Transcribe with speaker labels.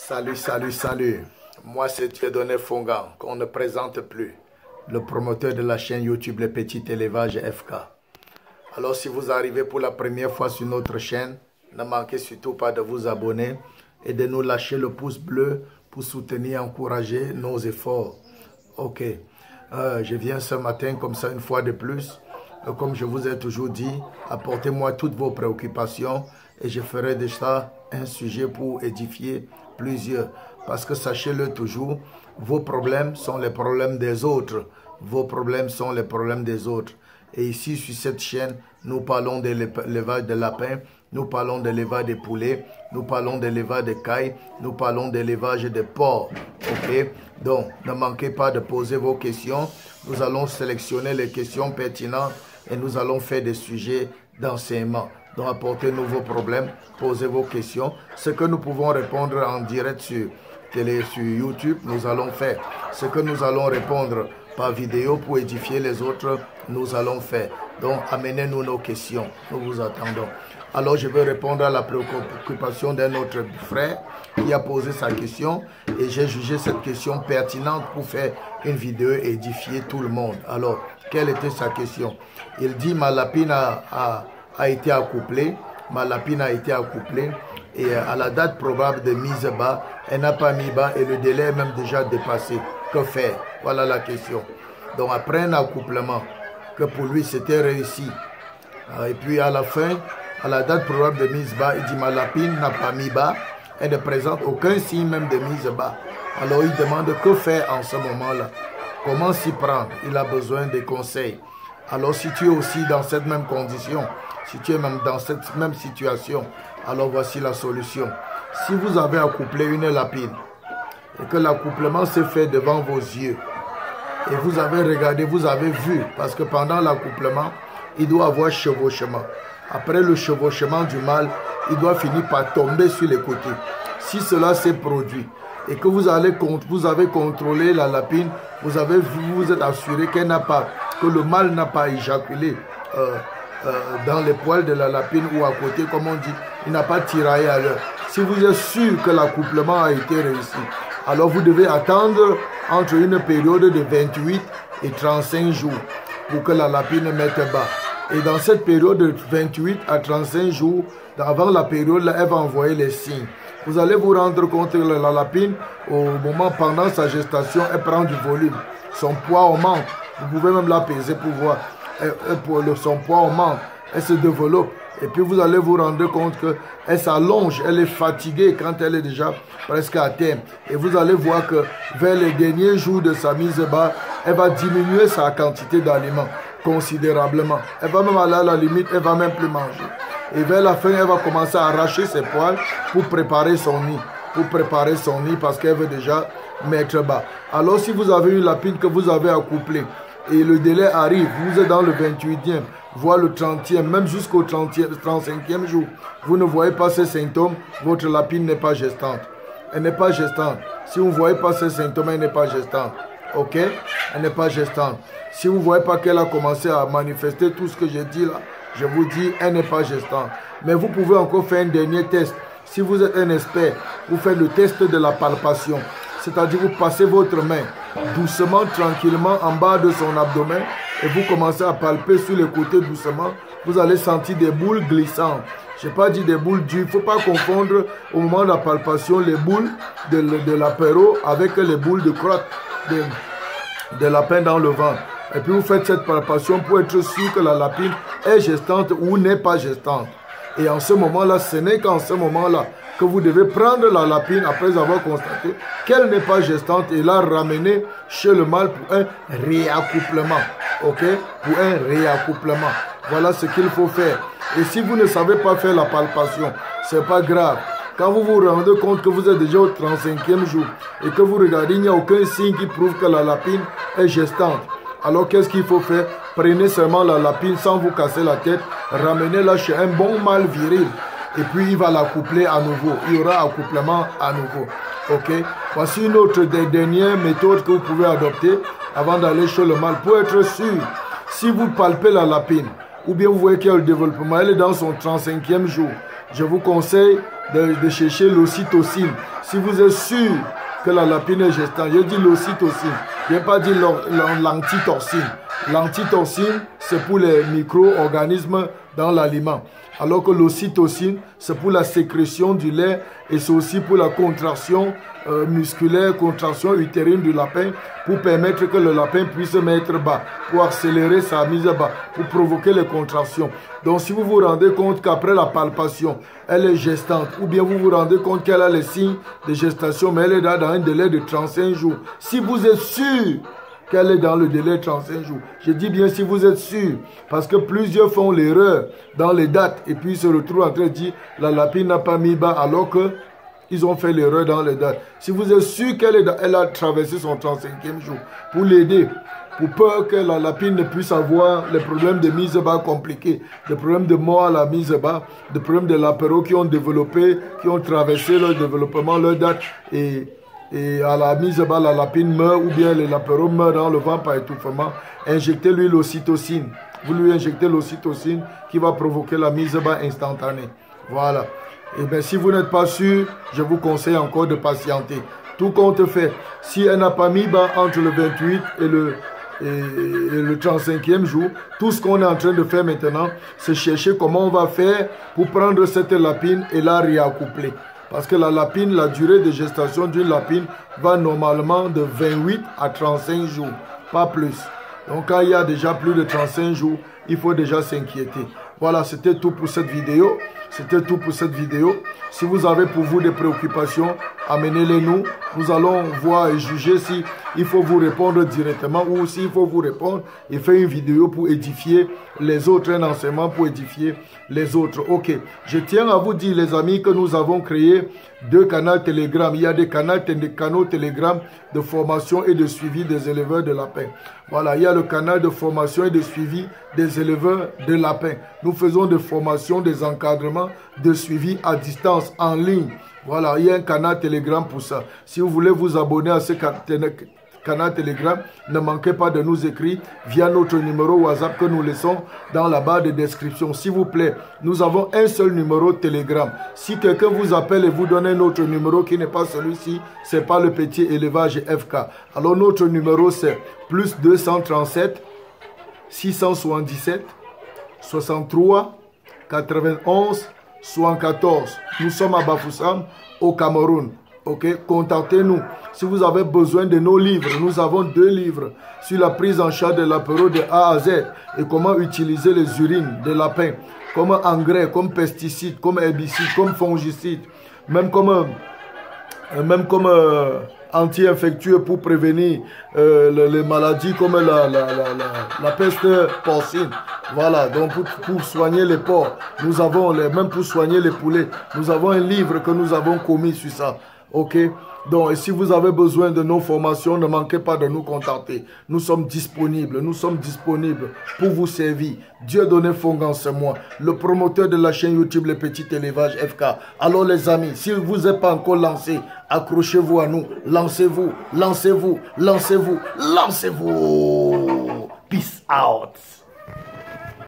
Speaker 1: Salut, salut, salut. Moi, c'est Dieudonné Fongan, qu'on ne présente plus. Le promoteur de la chaîne YouTube Le Petit Élevage FK. Alors, si vous arrivez pour la première fois sur notre chaîne, ne manquez surtout pas de vous abonner et de nous lâcher le pouce bleu pour soutenir et encourager nos efforts. Ok. Je viens ce matin comme ça une fois de plus. Comme je vous ai toujours dit, apportez-moi toutes vos préoccupations et je ferai de ça un sujet pour édifier plusieurs. Parce que sachez-le toujours, vos problèmes sont les problèmes des autres. Vos problèmes sont les problèmes des autres. Et ici, sur cette chaîne, nous parlons de l'élevage de lapins, nous parlons de l'élevage des poulets, nous parlons de l'élevage des cailles, nous parlons de l'élevage des porcs. Ok? Donc, ne manquez pas de poser vos questions. Nous allons sélectionner les questions pertinentes et nous allons faire des sujets d'enseignement. Donc, apportez-nous vos problèmes, posez vos questions. Ce que nous pouvons répondre en direct sur YouTube, nous allons faire. Ce que nous allons répondre par vidéo pour édifier les autres, nous allons faire. Donc, amenez-nous nos questions. Nous vous attendons. Alors, je vais répondre à la préoccupation d'un autre frère qui a posé sa question et j'ai jugé cette question pertinente pour faire une vidéo et édifier tout le monde. Alors, quelle était sa question? Il dit, ma lapine a été accouplée. Ma lapine a été accouplée et à la date probable de mise bas, elle n'a pas mis bas et le délai est même déjà dépassé. Que faire? Voilà la question. Donc, après un accouplement, que pour lui c'était réussi. Et puis à la fin, à la date probable de mise bas, il dit ma lapine n'a pas mis bas, elle ne présente aucun signe même de mise bas. Alors il demande que faire en ce moment-là, comment s'y prendre, il a besoin de conseils. Alors si tu es aussi dans cette même condition, si tu es même dans cette même situation, alors voici la solution. Si vous avez accouplé une lapine et que l'accouplement s'est fait devant vos yeux, et vous avez regardé, vous avez vu, parce que pendant l'accouplement, il doit avoir chevauchement. Après le chevauchement du mâle, il doit finir par tomber sur les côtés. Si cela s'est produit et que vous avez contrôlé la lapine, vous êtes assuré qu'elle n'a pas, que le mâle n'a pas éjaculé dans les poils de la lapine ou à côté, comme on dit, il n'a pas tiraillé à l'heure. Si vous êtes sûr que l'accouplement a été réussi, alors vous devez attendre entre une période de 28 et 35 jours pour que la lapine mette bas. Et dans cette période de 28 à 35 jours, avant la période là, elle va envoyer les signes. Vous allez vous rendre compte que la lapine, au moment pendant sa gestation, elle prend du volume. Son poids augmente. Vous pouvez même la peser pour voir. Son poids augmente. Elle se développe. Et puis vous allez vous rendre compte qu'elle s'allonge, elle est fatiguée quand elle est déjà presque à terme. Et vous allez voir que vers les derniers jours de sa mise bas, elle va diminuer sa quantité d'aliments considérablement. Elle va même aller à la limite, elle va même plus manger. Et vers la fin, elle va commencer à arracher ses poils pour préparer son nid. Pour préparer son nid parce qu'elle veut déjà mettre bas. Alors si vous avez une lapine que vous avez accouplée, et le délai arrive, vous êtes dans le 28e, voire le 30e, même jusqu'au 35e jour, vous ne voyez pas ces symptômes, votre lapine n'est pas gestante. Elle n'est pas gestante. Si vous ne voyez pas ces symptômes, elle n'est pas gestante. Ok? Elle n'est pas gestante. Si vous ne voyez pas qu'elle a commencé à manifester tout ce que j'ai dit là, je vous dis, elle n'est pas gestante. Mais vous pouvez encore faire un dernier test. Si vous êtes un expert, vous faites le test de la palpation. C'est-à-dire vous passez votre main doucement, tranquillement en bas de son abdomen et vous commencez à palper sur les côtés doucement. Vous allez sentir des boules glissantes. Je n'ai pas dit des boules dures. Il ne faut pas confondre au moment de la palpation les boules de l'apéro avec les boules de crotte de lapin dans le ventre. Et puis vous faites cette palpation pour être sûr que la lapine est gestante ou n'est pas gestante. Et en ce moment-là, ce n'est qu'en ce moment-là que vous devez prendre la lapine après avoir constaté qu'elle n'est pas gestante et la ramener chez le mâle pour un réaccouplement. Ok? Pour un réaccouplement. Voilà ce qu'il faut faire. Et si vous ne savez pas faire la palpation, ce n'est pas grave. Quand vous vous rendez compte que vous êtes déjà au 35e jour et que vous regardez, il n'y a aucun signe qui prouve que la lapine est gestante. Alors qu'est-ce qu'il faut faire? Prenez seulement la lapine sans vous casser la tête, ramenez-la chez un bon mâle viril. Et puis il va l'accoupler à nouveau. Il y aura accouplement à nouveau. Ok? Voici une autre des dernières méthodes que vous pouvez adopter avant d'aller chez le mâle. Pour être sûr, si vous palpez la lapine, ou bien vous voyez qu'il y a le développement, elle est dans son 35e jour. je vous conseille de chercher l'ocytocine. Si vous êtes sûr que la lapine est gestante, je dis l'ocytocine, je n'ai pas dit l'antitoxine. L'antitoxine, c'est pour les micro-organismes dans l'aliment. Alors que l'ocytocine, c'est pour la sécrétion du lait et c'est aussi pour la contraction musculaire, contraction utérine du lapin, pour permettre que le lapin puisse se mettre bas, pour accélérer sa mise bas, pour provoquer les contractions. Donc si vous vous rendez compte qu'après la palpation, elle est gestante, ou bien vous vous rendez compte qu'elle a les signes de gestation, mais elle est là dans un délai de 35 jours. Si vous êtes sûr qu'elle est dans le délai de 35 jours. Je dis bien si vous êtes sûr, parce que plusieurs font l'erreur dans les dates et puis se retrouvent en train de dire la lapine n'a pas mis bas alors que ils ont fait l'erreur dans les dates. Si vous êtes sûr qu'elle a traversé son 35e jour, pour l'aider, pour peur que la lapine ne puisse avoir les problèmes de mise bas compliqués, des problèmes de mort à la mise bas, des problèmes de l'apéro qui ont développé, qui ont traversé leur développement, leur date et à la mise bas, la lapine meurt ou bien l'apéro meurt dans le ventre par étouffement, injectez-lui l'ocytocine. Vous lui injectez l'ocytocine qui va provoquer la mise bas instantanée. Voilà. Et bien si vous n'êtes pas sûr, je vous conseille encore de patienter. Tout compte fait, si elle n'a pas mis bas entre le 28 et le 35e jour, tout ce qu'on est en train de faire maintenant, c'est chercher comment on va faire pour prendre cette lapine et la réaccoupler. Parce que la lapine, la durée de gestation d'une lapine va normalement de 28 à 35 jours, pas plus. Donc quand il y a déjà plus de 35 jours, il faut déjà s'inquiéter. Voilà, c'était tout pour cette vidéo. C'était tout pour cette vidéo. Si vous avez pour vous des préoccupations, amenez-les nous. Nous allons voir et juger si il faut vous répondre directement ou s'il faut vous répondre et faire une vidéo pour édifier les autres, un enseignement pour édifier les autres. Ok, je tiens à vous dire les amis que nous avons créé 2 canaux Telegram. Il y a des canaux Telegram de formation et de suivi des éleveurs de lapins. Voilà, il y a le canal de formation et de suivi des éleveurs de lapins. Nous faisons des formations, des encadrements, de suivi à distance, en ligne. Voilà, il y a un canal Telegram pour ça. Si vous voulez vous abonner à ce canal Telegram, ne manquez pas de nous écrire via notre numéro WhatsApp que nous laissons dans la barre de description. S'il vous plaît, nous avons un seul numéro Telegram. Si quelqu'un vous appelle et vous donne un autre numéro qui n'est pas celui-ci, ce n'est pas le petit élevage FK. Alors notre numéro c'est plus 237 677 63 91 74. Nous sommes à Bafoussam, au Cameroun. Ok, contactez-nous. Si vous avez besoin de nos livres, nous avons 2 livres sur la prise en charge de l'apéro de A à Z et comment utiliser les urines de lapin, comme engrais, comme pesticides, comme herbicides, comme fongicides, même comme anti-infectieux pour prévenir les maladies comme la peste porcine. Voilà, donc pour soigner les porcs, nous avons, même pour soigner les poulets, nous avons un livre que nous avons commis sur ça. Ok, donc si vous avez besoin de nos formations, ne manquez pas de nous contacter. Nous sommes disponibles pour vous servir. Dieudonné Fongan, c'est moi, le promoteur de la chaîne YouTube Les Petits Élevages FK. Alors les amis, si vous n'êtes pas encore lancé, accrochez-vous à nous, lancez-vous, lancez-vous, lancez-vous, lancez-vous. Peace out.